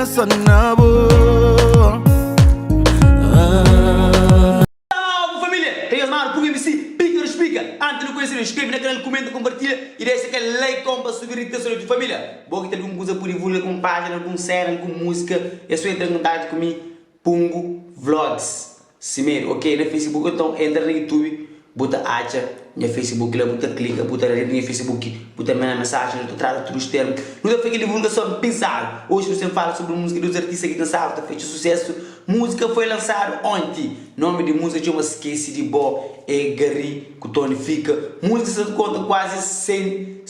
coração na boa. Salve família! Reis Mano, por MC, pica ou explica. Antes de não conhecer, inscreve no canal, comenta, compartilha e deixa aquele like para subir a tensão de família. Bom que tem alguma coisa por divulgar, com página, com série, com música. É só entrar em contato comigo, Pungo Vlogs. Cimeiro, ok? No Facebook, então entra no YouTube, bota acha, no Facebook, lá bota clica, bota na rede no Facebook, bota minha mensagem, eu trago todos os termos. Não dá para divulgação pesada. Hoje você fala sobre a música dos artistas que dançaram, está feito sucesso. Música foi lançada ontem. Nome de música chama Esqueci de Bo, é Gary, que tonifica. Música se conta quase 100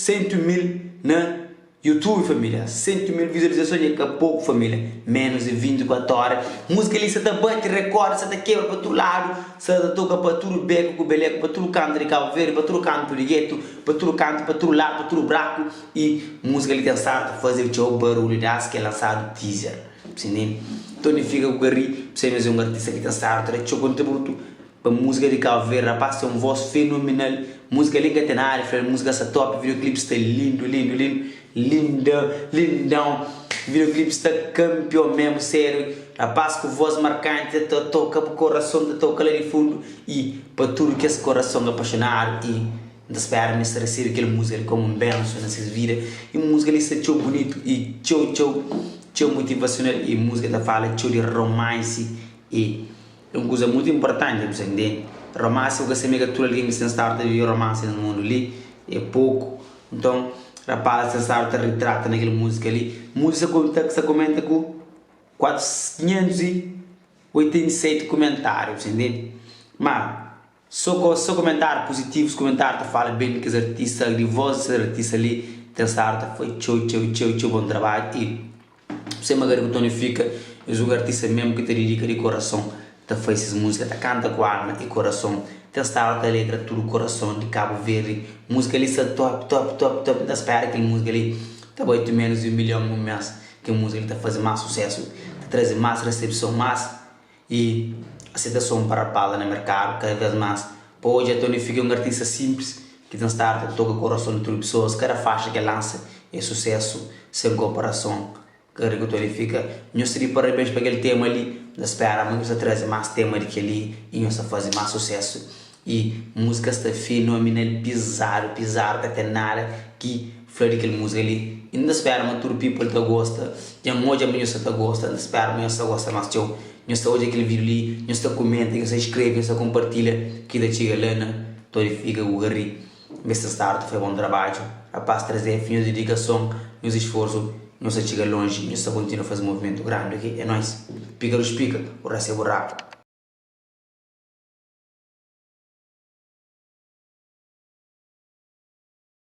mil na YouTube, família. 100 mil visualizações é que pouco, família. Menos de 24 horas. Música ali, você tá bate recorde, você tá quebra para todo lado, você tá toca para todo beco, com beleco, para todo canto de Cabo Verde, para todo canto de gueto, para todo canto, para todo lado, para todo buraco. E música ali tem certo fazer o barulho das que é lançado teaser. Sim, tonifica o Gary, você mesmo é um artista que tem certo, é o contributo para música de Cabo Verde, rapaz, tem uma voz fenomenal. Música ali que tem na área, música está top, videoclipe está lindo, lindão. Videoclipe está campeão mesmo, sério. Rapaz com voz marcante, toca para o coração, toca lá de fundo. E para tudo que esse coração é apaixonado. E espero que receber aquela música como um benção nessas vidas. E música ali está tão bonito e tão motivacional. E música está falando de romance. E é uma coisa muito importante, você entende? Romance, o que você mega tudo alguém que se está a viver romance no mundo ali. É pouco. Então, rapaz, você sabe, retrata naquela música ali. Música que comenta com 587 comentários, entende? Mas, só comentários positivos, comentários que falam bem que os artistas, de voz dos artistas ali, tem certo, foi tchau, bom trabalho. E você me que tonifica, é um artista mesmo que te dedica de coração, te faz essas músicas, te canta com alma e coração. Testar a letra, tudo o coração de Cabo Verde. Música ali está top. Da espera que a música ali está muito menos de 1 milhão no mês. Que a música ali está fazendo mais sucesso, está trazendo mais recepção, mais e aceitação para a pala no mercado, cada vez mais. Hoje a tonifica um artista simples que tem start, toca o coração de todas as pessoas. Cada faixa que lança é sucesso, sem comparação. Cara que tonifica. Nós seria parabéns para aquele tema ali. Da espera, mas nós traz mais tema de que ali e nós fazer mais sucesso. E música está fenomenal, bizarro, que tem nada que flor daquela música ali. E não espera, mas todo people te gosta. E hoje a minha te gosta, não espera, mas você gosta mais de eu. Nós hoje aquele vídeo ali, nós comenta, nós escreve, nós compartilha, que da chega lana, todo fica o Gary. Nesse start foi bom trabalho, rapaz, trazer fim de dedicação, nos esforço, nós chega longe, nós continua a fazer um movimento grande aqui, é nóis. Pica, o resto é buraco.